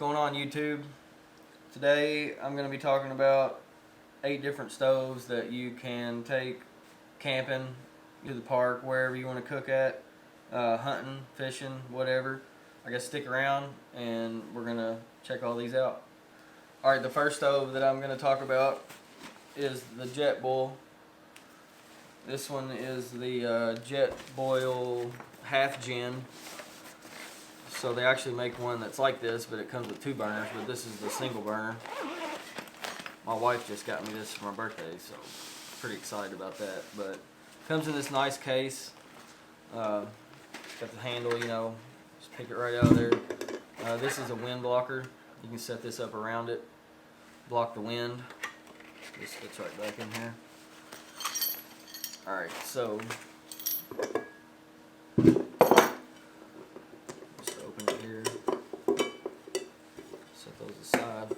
going on, YouTube? Today I'm going to be talking about 8 different stoves that you can take camping, to the park, wherever you want to cook at, hunting, fishing, whatever. I guess stick around and we're going to check all these out. Alright, the first stove that I'm going to talk about is the Jetboil. This one is the Jetboil half gen. So they actually make one that's like this, but it comes with 2 burners, but this is the single burner. My wife just got me this for my birthday, so pretty excited about that. But it comes in this nice case. Got the handle, you know, just pick it right out of there. This is a wind blocker. You can set this up around it, block the wind. This fits right back in here. Alright, so just open it here, set those aside.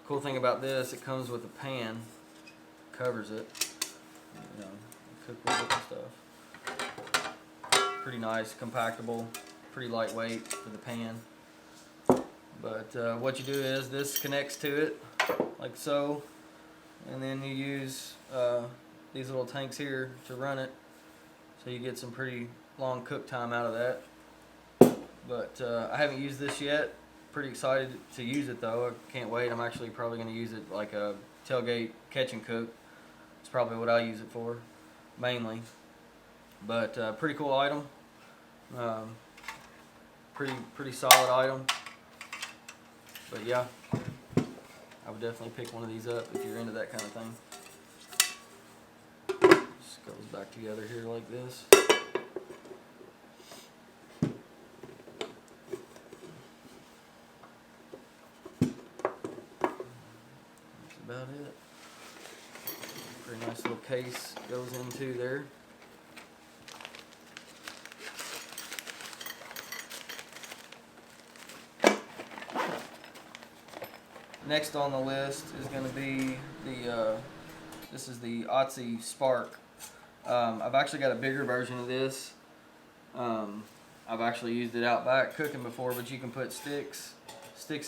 Cool thing about this, it comes with a pan, covers it, you know, cook with it and stuff. Pretty nice, compactable, pretty lightweight for the pan. But what you do is this connects to it, like so, and then you use these little tanks here to run it, so you get some pretty long cook time out of that. But I haven't used this yet. Pretty excited to use it though. I can't wait. I'm actually probably going to use it like a tailgate catch and cook. It's probably what I use it for mainly. But pretty cool item. Pretty solid item. But yeah, I would definitely pick one of these up if you're into that kind of thing. Just goes back together here like this. That's about it. Pretty nice little case goes into there. Next on the list is going to be the this is the Otsi Spark. I've actually got a bigger version of this. I've actually used it out back cooking before, but you can put sticks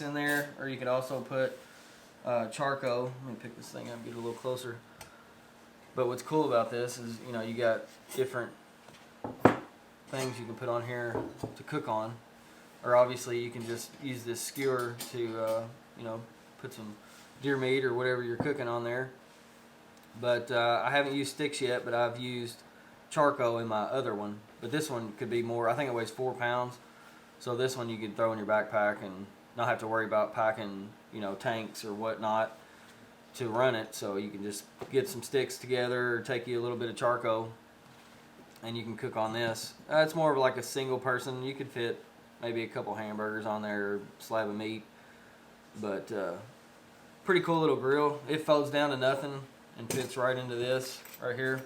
in there, or you can also put charcoal. Let me pick this thing up and get a little closer. But what's cool about this is, you know, you got different things you can put on here to cook on, or obviously you can just use this skewer to you know, put some deer meat or whatever you're cooking on there. But I haven't used sticks yet, but I've used charcoal in my other one. But this one could be more. I think it weighs 4 pounds. So this one you could throw in your backpack and not have to worry about packing, you know, tanks or whatnot to run it. So you can just get some sticks together or take you a little bit of charcoal and you can cook on this. It's more of like a single person. You could fit maybe a couple hamburgers on there or a slab of meat. But pretty cool little grill. It folds down to nothing and fits right into this right here.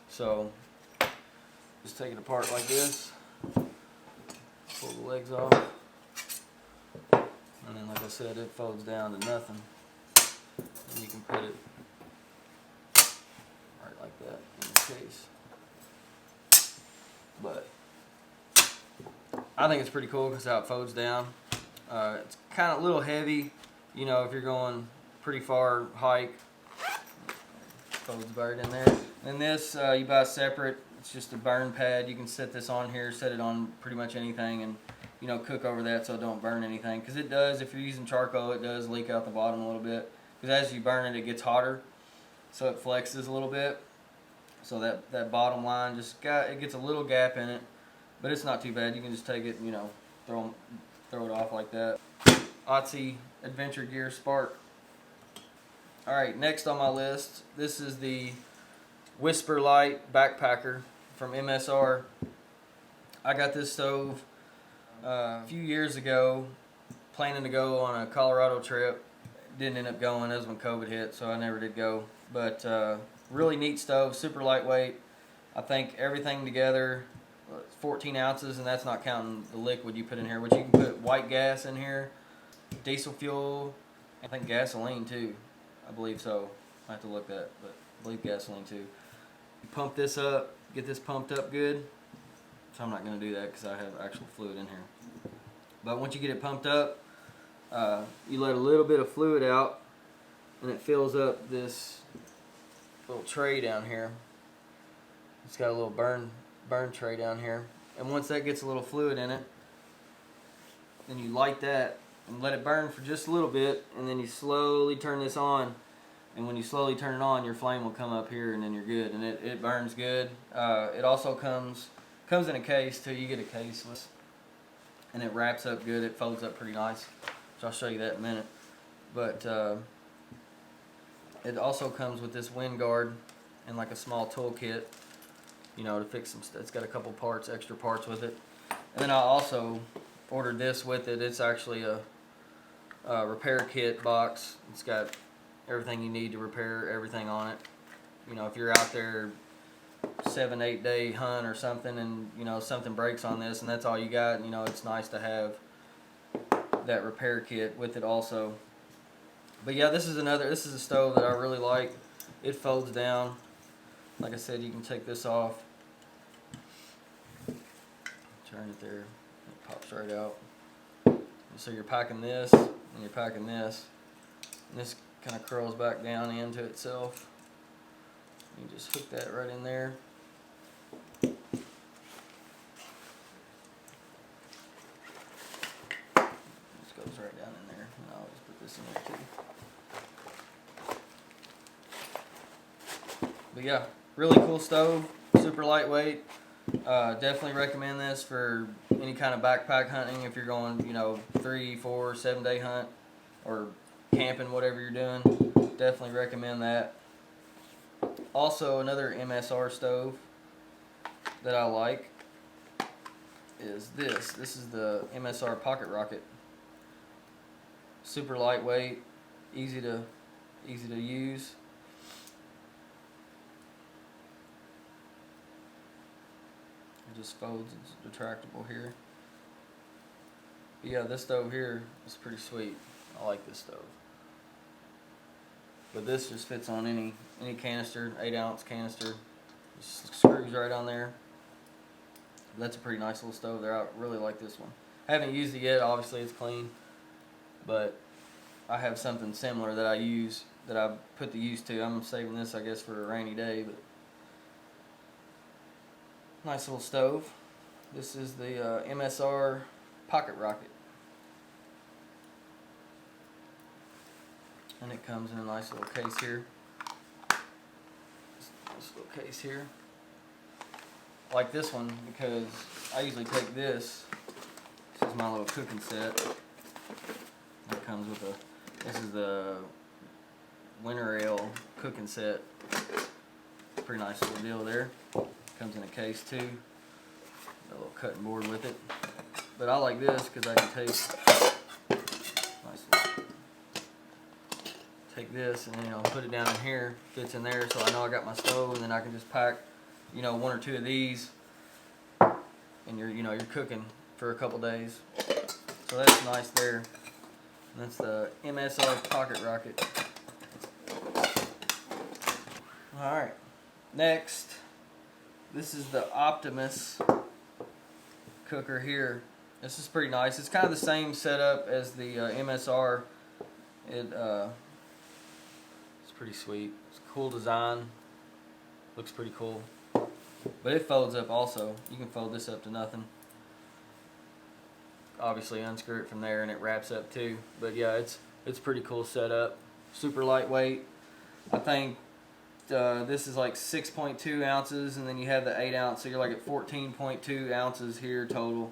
So just take it apart like this, pull the legs off, and then like I said, it folds down to nothing, and you can put it right like that in the case. But I think it's pretty cool because how it folds down. It's kind of a little heavy, you know, if you're going pretty far hike. Folds right in there. And this you buy separate. It's just a burn pad. You can set this on here, set it on pretty much anything, and you know, cook over that so it don't burn anything. Because it does, if you're using charcoal, it does leak out the bottom a little bit. Because as you burn it, it gets hotter, so it flexes a little bit. So that bottom line just it gets a little gap in it, but it's not too bad. You can just take it, you know, throw it off like that. Otsi Adventure Gear Spark. Alright, next on my list, this is the Whisper Light Backpacker from Msr. I got this stove a few years ago, planning to go on a Colorado trip. Didn't end up going, that was when COVID hit, so I never did go. But really neat stove, super lightweight. I think everything together, 14 ounces, and that's not counting the liquid you put in here, which you can put white gas in here, diesel fuel, I think gasoline too. I believe so. I have to look that, but I believe gasoline too. You pump this up, get this pumped up good. So I'm not going to do that because I have actual fluid in here. But once you get it pumped up, you let a little bit of fluid out, and it fills up this little tray down here. It's got a little burn tray down here, and once that gets a little fluid in it, then you light that and let it burn for just a little bit, and then you slowly turn this on. And when you slowly turn it on, your flame will come up here, and then you're good. And it burns good. It also comes in a case too. You get a case with, and it wraps up good. It folds up pretty nice. So I'll show you that in a minute. But it also comes with this wind guard and like a small toolkit, you know, to fix some stuff. It's got a couple parts, extra parts with it. And then I also ordered this with it. It's actually a repair kit box. It's got everything you need to repair everything on it. You know, if you're out there 7-8 day hunt or something, and you know something breaks on this, and that's all you got, you know, it's nice to have that repair kit with it also. But yeah, this is a stove that I really like. It folds down. Like I said, you can take this off, turn it there, it pops right out. So you're packing this, and you're packing this, and this kind of curls back down into itself. You just hook that right in there. This goes right down in there, and I'll just put this in there too. But yeah, really cool stove, super lightweight. Definitely recommend this for any kind of backpack hunting. If you're going, you know, 3, 4, 7 day hunt, or camping, whatever you're doing, definitely recommend that. Also, another MSR stove that I like is this. This is the Msr Pocket Rocket. Super lightweight, easy to use. It just folds. It's retractable here. But yeah, this stove here is pretty sweet. I like this stove. But this just fits on any canister, 8-ounce canister. Just screws right on there. That's a pretty nice little stove there. I really like this one. I haven't used it yet. Obviously, it's clean. But I have something similar that I use, that I put the use to. I'm saving this, I guess, for a rainy day. But nice little stove. This is the Msr Pocket Rocket. And it comes in a nice little case here. This little case here. I like this one because I usually take this. This is my little cooking set. It comes with this is the winter ale cooking set. Pretty nice little deal there. Comes in a case too. Got a little cutting board with it. But I like this because I can take this and then, you know, put it down in here, fits in there, so I know I got my stove, and then I can just pack, you know, 1 or 2 of these, and you're cooking for a couple days. So that's nice there. And that's the Msr Pocket Rocket. All right, next, this is the Optimus Cooker here. This is pretty nice. It's kind of the same setup as the MSR. It's pretty sweet. It's a cool design. Looks pretty cool. But it folds up also. You can fold this up to nothing. Obviously unscrew it from there and it wraps up too. But yeah, it's pretty cool setup. Super lightweight. I think this is like 6.2 ounces, and then you have the 8-ounce, so you're like at 14.2 ounces here total.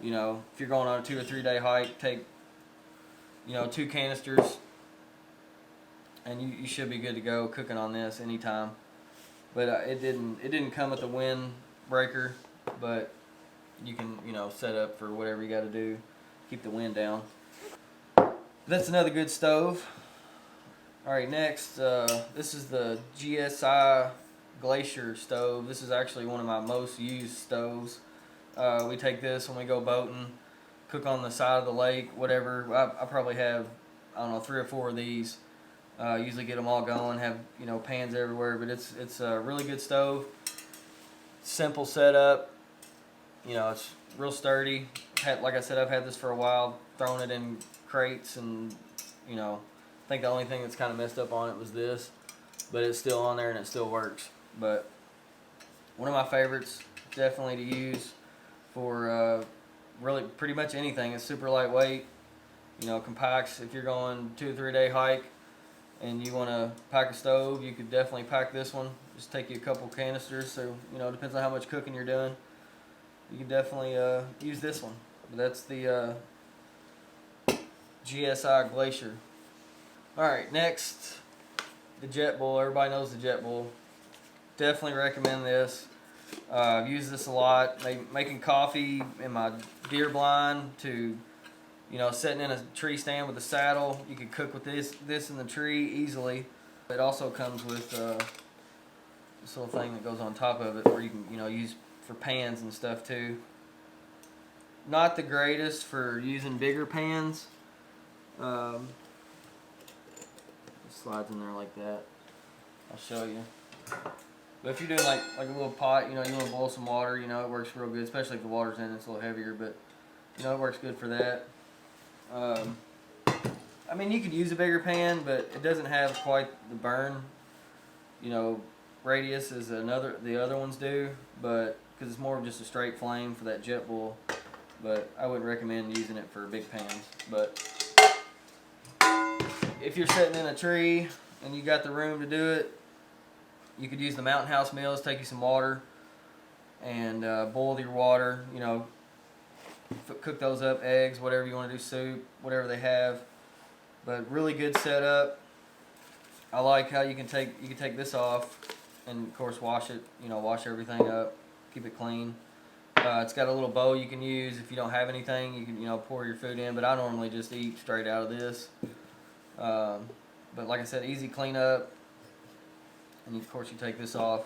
You know, if you're going on a 2 or 3 day hike, take, you know, 2 canisters, and you should be good to go cooking on this anytime. But it didn't come with a wind breaker, but you can, you know, set up for whatever you got to do, keep the wind down. That's another good stove. All right, next, this is the Gsi Glacier Stove. This is actually one of my most used stoves. We take this when we go boating, cook on the side of the lake, whatever. I probably have, I don't know, 3 or 4 of these. Usually get them all going, have, you know, pans everywhere, but it's a really good stove. Simple setup. You know, it's real sturdy. Like I said, I've had this for a while, thrown it in crates, and you know, I think the only thing that's kind of messed up on it was this, but it's still on there and it still works. But one of my favorites, definitely to use for really pretty much anything. It's super lightweight, you know, compacts. If you're going 2 or 3 day hike and you want to pack a stove, you could definitely pack this one. Just take you a couple canisters, so you know, it depends on how much cooking you're doing. You can definitely use this one. But that's the Gsi Glacier. Alright, next, the Jetboil. Everybody knows the Jetboil. Definitely recommend this. I've used this a lot, making coffee in my deer blind, to, you know, sitting in a tree stand with a saddle. You can cook with this in the tree easily. It also comes with this little thing that goes on top of it, where you can, you know, use for pans and stuff too. Not the greatest for using bigger pans. It slides in there like that. I'll show you. But if you're doing like a little pot, you know, you want to boil some water, you know, it works real good, especially if the water's in, it's a little heavier, but you know, it works good for that. I mean, you could use a bigger pan, but it doesn't have quite the burn, you know, radius as the other ones do, but because it's more of just a straight flame for that Jetboil. But I wouldn't recommend using it for big pans. But if you're sitting in a tree and you got the room to do it, you could use the Mountain House meals. Take you some water and boil your water, you know, cook those up, eggs, whatever you want to do, soup, whatever they have. But really good setup. I like how you can take this off and of course wash it, you know, wash everything up, keep it clean. It's got a little bowl you can use if you don't have anything. You can, you know, pour your food in, but I normally just eat straight out of this. But like I said, easy cleanup. And of course you take this off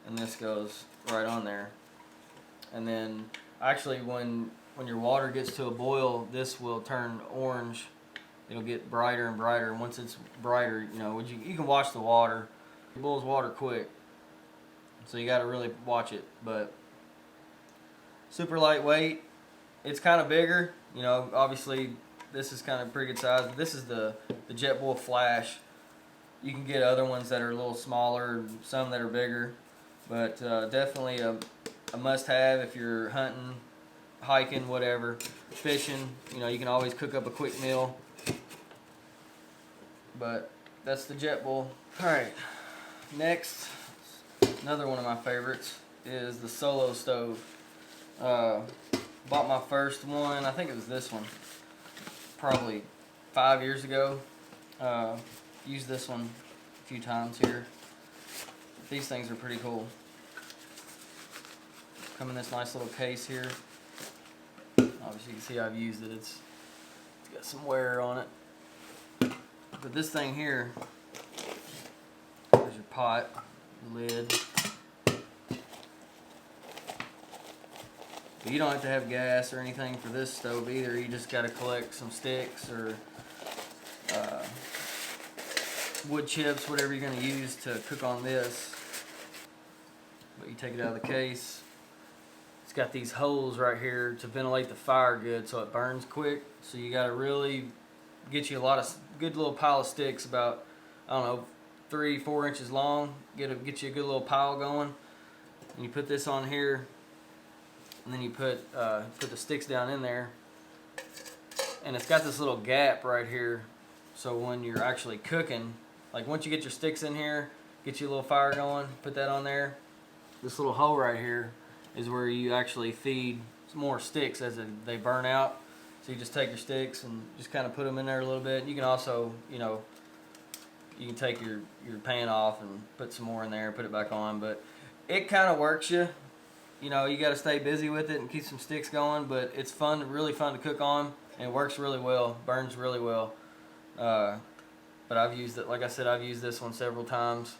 and this goes right on there. And then actually when your water gets to a boil, this will turn orange. It'll get brighter and brighter, and once it's brighter, you know, you can watch the water. It boils water quick, so you got to really watch it. But super lightweight. It's kind of bigger, you know, obviously this is kind of pretty good size. This is the Jetboil Flash. You can get other ones that are a little smaller, some that are bigger, but definitely a must-have if you're hunting, hiking, whatever, fishing. You know, you can always cook up a quick meal. But that's the Jetboil. Alright, next, another one of my favorites is the Solo Stove. Bought my first one, I think it was this one, probably 5 years ago. Used this one a few times here. These things are pretty cool. Come in this nice little case here. Obviously you can see I've used it. It's got some wear on it. But this thing here, there's your pot, lid. But you don't have to have gas or anything for this stove either. You just got to collect some sticks or wood chips, whatever you're going to use to cook on this. But you take it out of the case. It's got these holes right here to ventilate the fire good so it burns quick. So you got to really get you a lot of good little pile of sticks, about, I don't know, 3-4 inches long. Get you a good little pile going. And you put this on here, and then you put the sticks down in there. And it's got this little gap right here, so when you're actually cooking, like once you get your sticks in here, get you a little fire going, put that on there. This little hole right here is where you actually feed some more sticks as they burn out. So you just take your sticks and just kind of put them in there a little bit. You can also, you know, you can take your pan off and put some more in there, put it back on. But it kind of works you. You know, you got to stay busy with it and keep some sticks going. But it's fun, really fun to cook on, and it works really well, burns really well. But I've used it, like I said, I've used this one several times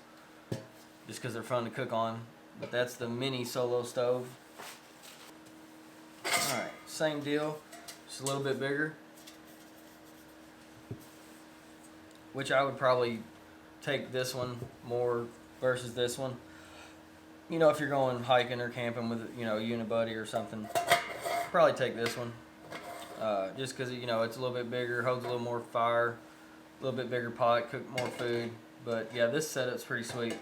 just because they're fun to cook on. But that's the mini Solo Stove. Alright, same deal. Just a little bit bigger, which I would probably take this one more versus this one. You know, if you're going hiking or camping with, you know, you and a buddy or something, probably take this one. just because you know it's a little bit bigger, holds a little more fire, a little bit bigger pot, cook more food. But yeah, this setup's pretty sweet.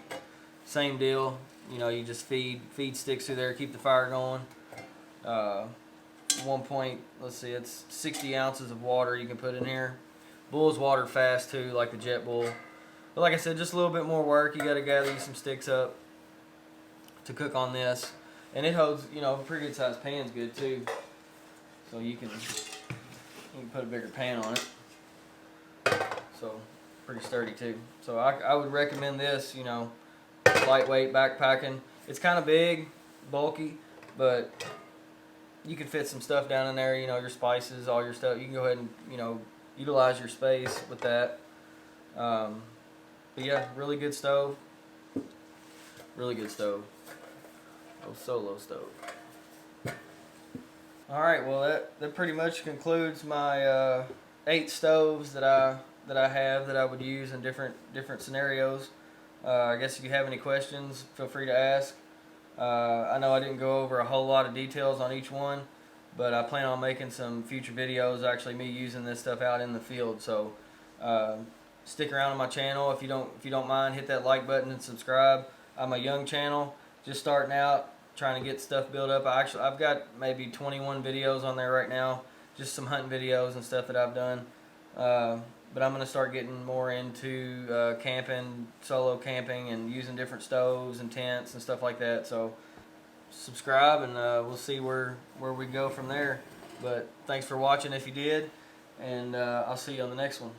Same deal, you know, you just feed sticks through there, keep the fire going. 1 let's see, it's 60 ounces of water you can put in here. Boils water fast too, like the Jetboil. But like I said, just a little bit more work. You got to gather you some sticks up to cook on this, and it holds, you know, a pretty good sized pan's good too. So you can put a bigger pan on it. So pretty sturdy too. So I would recommend this. You know, lightweight backpacking. It's kind of big, bulky, but you can fit some stuff down in there, you know, your spices, all your stuff. You can go ahead and, you know, utilize your space with that. But yeah, really good stove. Really good stove. Oh, solo stove. Alright, well that pretty much concludes my 8 stoves that I have that I would use in different scenarios. I guess if you have any questions, feel free to ask. I know I didn't go over a whole lot of details on each one, but I plan on making some future videos, actually me using this stuff out in the field. So stick around on my channel. If you don't mind, hit that like button and subscribe. I'm a young channel, just starting out, trying to get stuff built up. I've got maybe 21 videos on there right now, just some hunting videos and stuff that I've done. But I'm going to start getting more into camping, solo camping, and using different stoves and tents and stuff like that. So subscribe, and we'll see where we go from there. But thanks for watching if you did, and I'll see you on the next one.